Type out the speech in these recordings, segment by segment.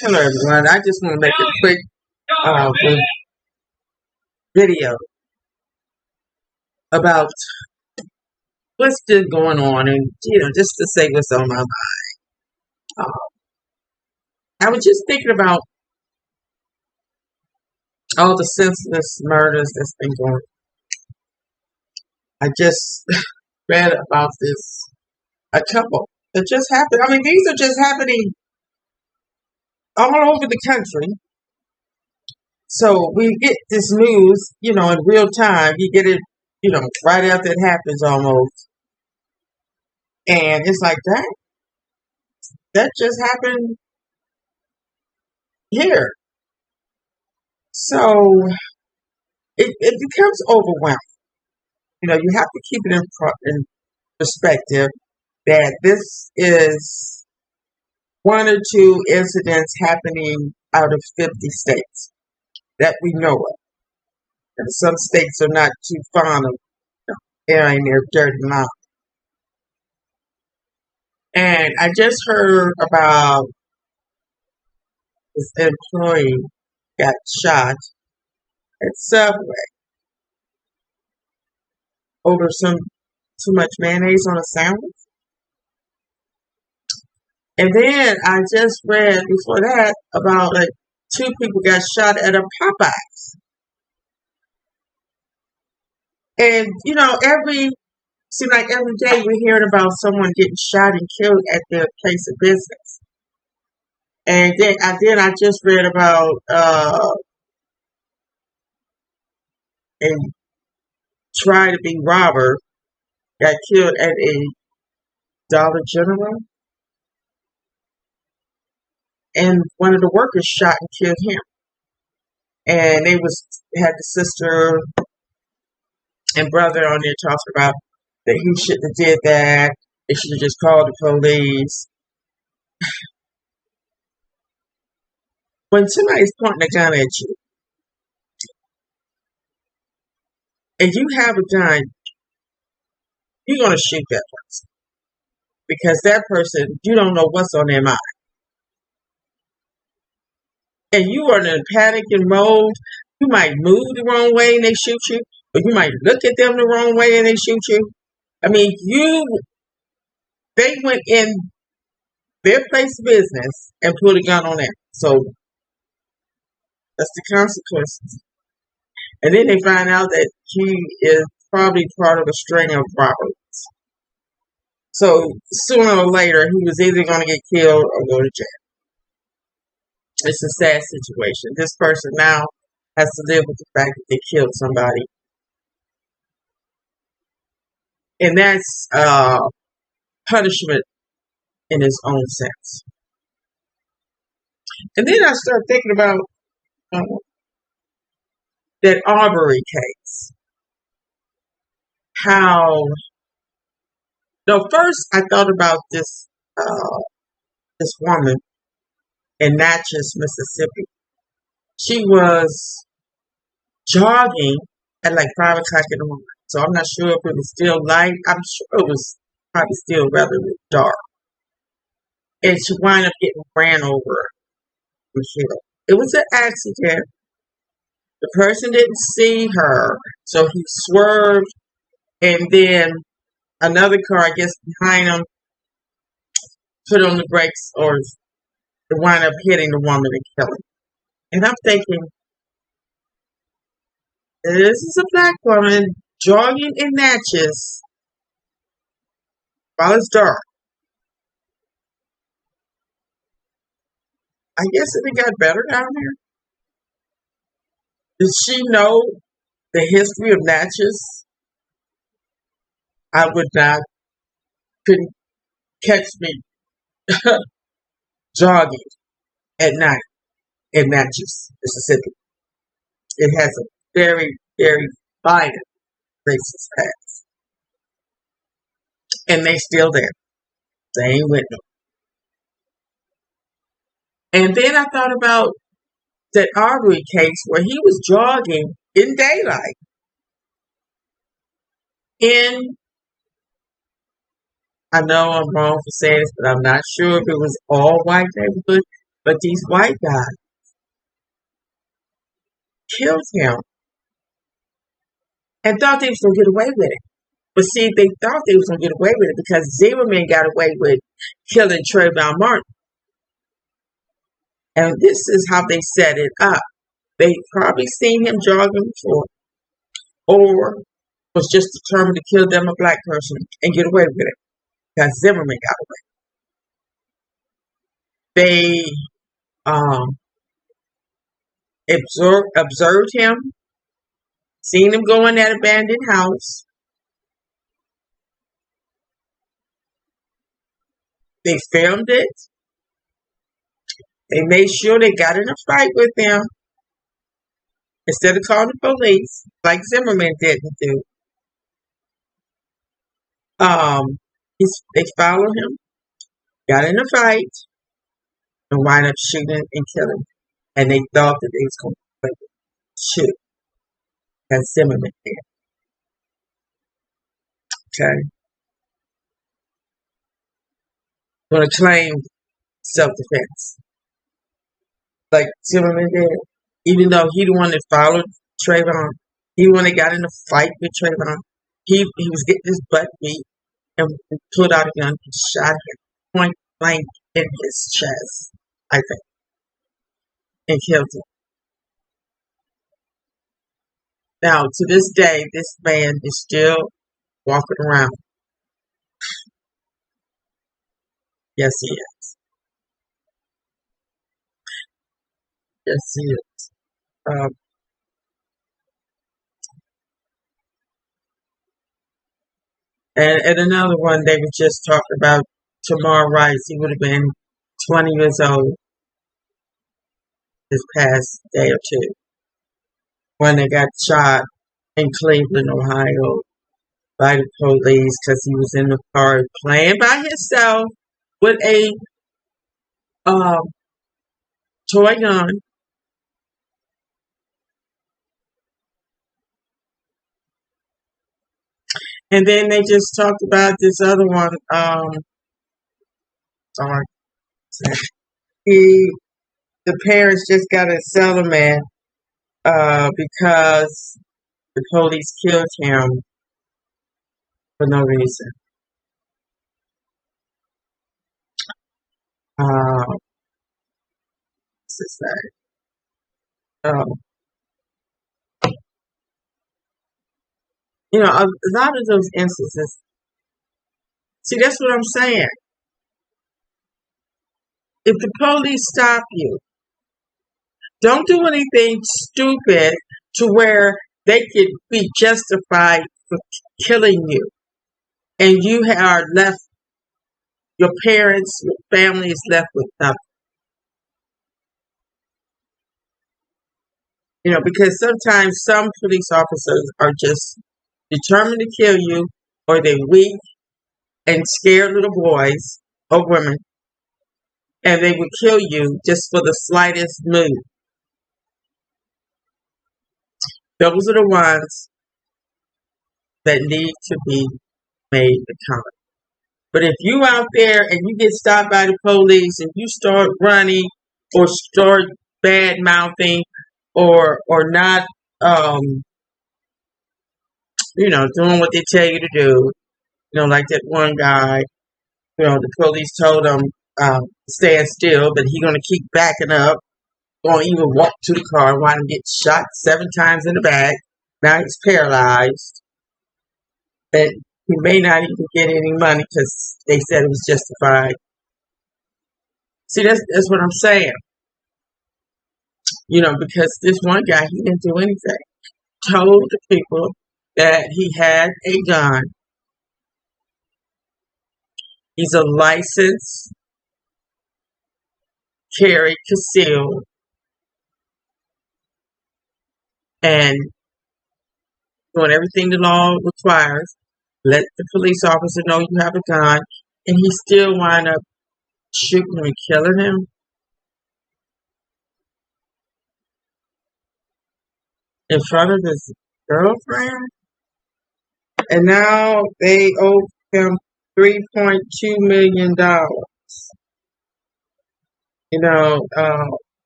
Hello, everyone. I just want to make a quick video about what's been going on, and just to say what's on my mind. Uh, I was just thinking about all the senseless murders that's been going on. I just read about this a couple that just happened. I mean, these are just happening all over the country. So we get this news, in real time. You get it, right after it happens almost. And it's like, that just happened here. So it becomes overwhelming. You have to keep it in perspective that this is one or two incidents happening out of 50 states that we know of. And some states are not too fond of airing their dirty mouth. And I just heard about this employee got shot at Subway over some too much mayonnaise on a sandwich. And then I just read before that about two people got shot at a Popeyes. And seems like every day we're hearing about someone getting shot and killed at their place of business. And then I just read about a try to be robber got killed at a Dollar General, and one of the workers shot and killed him. And they had the sister and brother on there talking about that he shouldn't have did that. They should have just called the police. When somebody's pointing a gun at you, and you have a gun, you're going to shoot that person. Because that person, you don't know what's on their mind. And you are in a panicking mode. You might move the wrong way and they shoot you. Or you might look at them the wrong way and they shoot you. I mean, they went in their place of business and put a gun on them. So that's the consequences. And then they find out that he is probably part of a string of robberies. So sooner or later, he was either going to get killed or go to jail. It's a sad situation. This person now has to live with the fact that they killed somebody. And that's punishment in its own sense. And then I started thinking about that Arbery case. First I thought about this woman in Natchez, Mississippi. She was jogging at 5 o'clock in the morning. So I'm not sure if it was still light. I'm sure it was probably still rather dark. And she wound up getting ran over and killed. It was an accident. The person didn't see her, so he swerved, and then another car, I guess, behind him, put on the brakes, or it wound up hitting the woman and killing her. And I'm thinking, this is a black woman jogging in Natchez while it's dark. I guess it got better down there. Did she know the history of Natchez? I would not. Couldn't catch me jogging at night in Natchez, Mississippi. It has a very, very violent racist past. And they still there. They ain't with them. And then I thought about that Arbery case where he was jogging in daylight I know I'm wrong for saying this, but I'm not sure if it was all white neighborhood. But these white guys killed him and thought they was going to get away with it. But see, they thought they was going to get away with it because Zimmerman got away with killing Trayvon Martin. And this is how they set it up. They probably seen him jogging before, or was just determined to kill them, a black person, and get away with it. Because Zimmerman got away. They observed him, seen him go in that abandoned house. They filmed it. They made sure they got in a fight with him instead of calling the police, like Zimmerman didn't do. They followed him, got in a fight, and wind up shooting and killing. And they thought that they was going to shoot, as Zimmerman did. Okay, going to claim self-defense, like Zimmerman did. Even though he the one that followed Trayvon, he the one that got in a fight with Trayvon. He was getting his butt beat and pulled out a gun and shot him point blank in his chest, I think, and killed him. Now, to this day, this man is still walking around. Yes, he is. Yes, he is. And another one, they were just talking about Tamar Rice. He would have been 20 years old this past day or two when they got shot in Cleveland, Ohio by the police because he was in the car playing by himself with a toy gun. And then they just talked about this other one. Sorry. The parents just got a settlement because the police killed him for no reason. What's this say? A lot of those instances. See, that's what I'm saying. If the police stop you, don't do anything stupid to where they could be justified for killing you. And you are left, your parents, your family is left with nothing. Because sometimes some police officers are just determined to kill you, or they're weak and scared little boys or women, and they would kill you just for the slightest move. Those are the ones that need to be made accountable. But if you out there and you get stopped by the police and you start running or start bad mouthing or not doing what they tell you to do, like that one guy, the police told him stand still, but he gonna keep backing up, gonna even walk to the car, want to get shot 7 times in the back. Now he's paralyzed. And he may not even get any money because they said it was justified. See, that's what I'm saying. Because this one guy, he didn't do anything. Told the people that he had a gun. He's a licensed carry, concealed, and doing everything the law requires. Let the police officer know you have a gun, and he still wind up shooting and killing him. In front of his girlfriend. And now they owe him $3.2 million.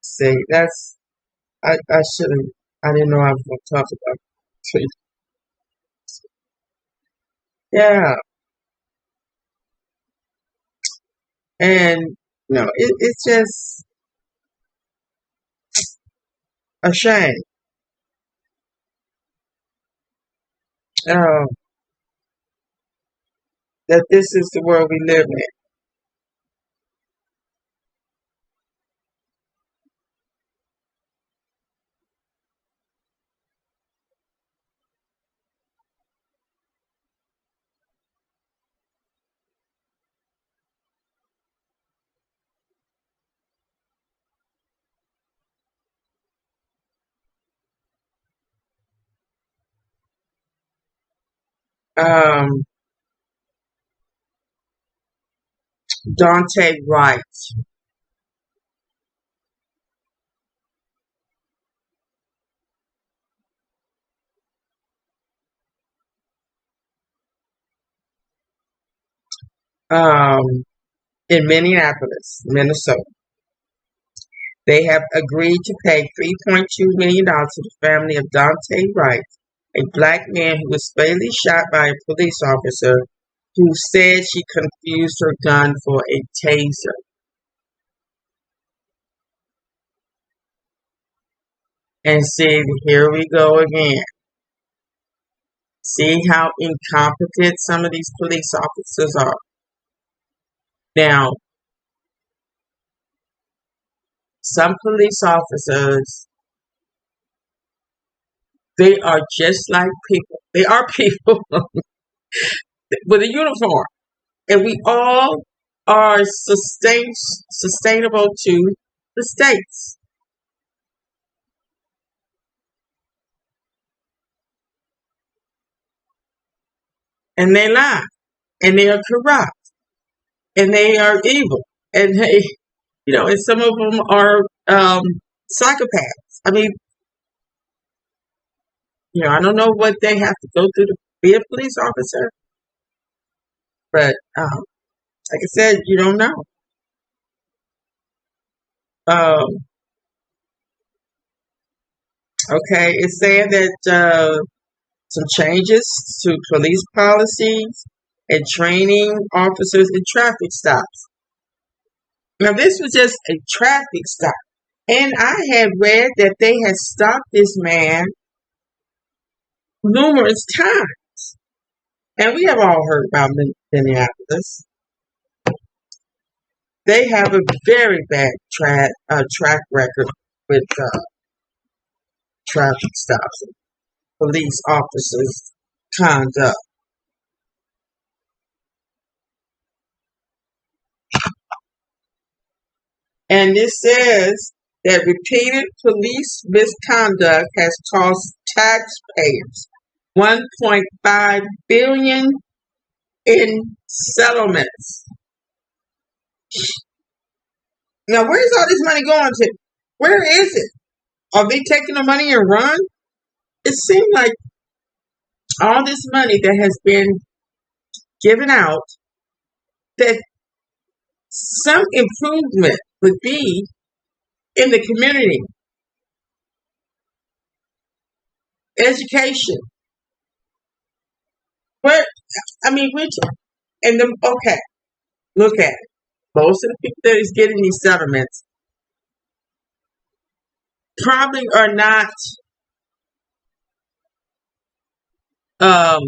See, I shouldn't. I didn't know I was going to talk about it. Yeah, and it's just a shame uh, that this is the world we live in. Dante Wright. Um, in Minneapolis, Minnesota. They have agreed to pay $3.2 million to the family of Dante Wright, a black man who was fatally shot by a police officer who said she confused her gun for a taser. And see, here we go again. See how incompetent some of these police officers are. Now, some police officers, they are just like people. They are people with a uniform. And we all are sustainable to the states. And they lie. And they are corrupt. And they are evil. And and some of them are psychopaths. I mean, I don't know what they have to go through to be a police officer. But like I said, you don't know. Um, okay, it's saying that some changes to police policies and training officers in traffic stops. Now, this was just a traffic stop. And I had read that they had stopped this man numerous times. And we have all heard about Minneapolis. They have a very bad track record with traffic stops and police officers' conduct. And this says that repeated police misconduct has cost taxpayers 1.5 billion in settlements. Now, where's all this money going to? Where is it? Are they taking the money and run? It seems like all this money that has been given out, that some improvement would be in the community, education. Where I mean, which and the okay, look at it. Most of the people that is getting these settlements probably are not um,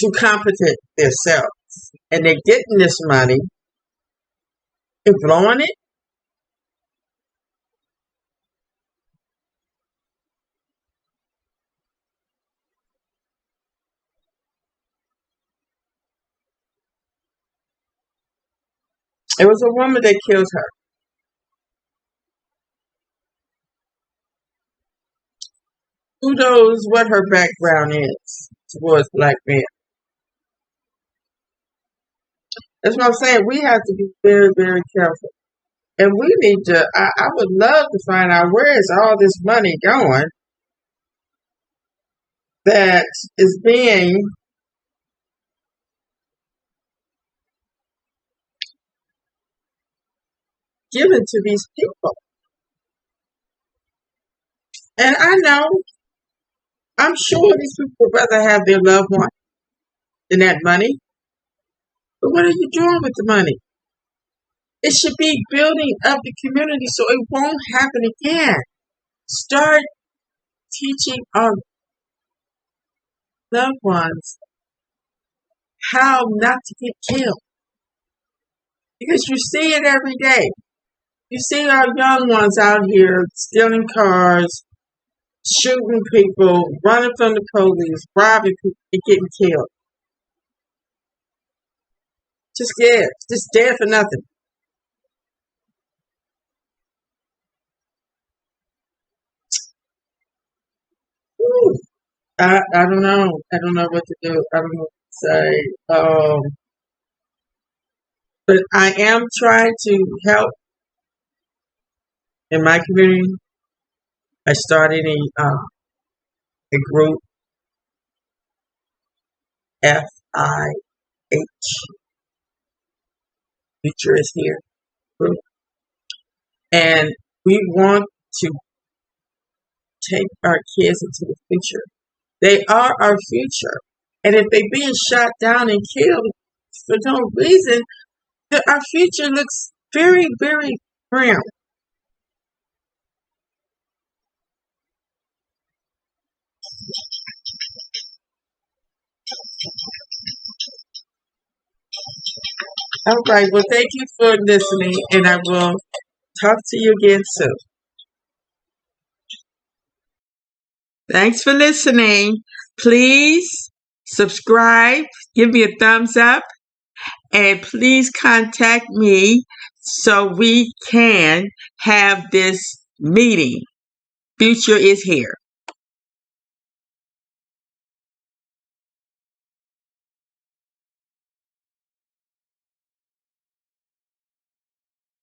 too competent themselves, and they're getting this money and blowing it. It was a woman that killed her. Who knows what her background is towards black men? That's what I'm saying. We have to be very, very careful. And we need to, I would love to find out where is all this money going that is being given to these people. And I know, I'm sure these people would rather have their loved one than that money. But what are you doing with the money? It should be building up the community so it won't happen again. Start teaching our loved ones how not to get killed. Because you see it every day. You see our young ones out here stealing cars, shooting people, running from the police, robbing people, and getting killed. Just dead for nothing. Ooh, I don't know. I don't know what to do. I don't know what to say. But I am trying to help in my community. I started a group, FIH, Future is Here group. And we want to take our kids into the future. They are our future. And if they're being shot down and killed for no reason, our future looks very, very grim. All right. Well, thank you for listening, and I will talk to you again soon. Thanks for listening. Please subscribe, give me a thumbs up, and please contact me so we can have this meeting. Future is Here.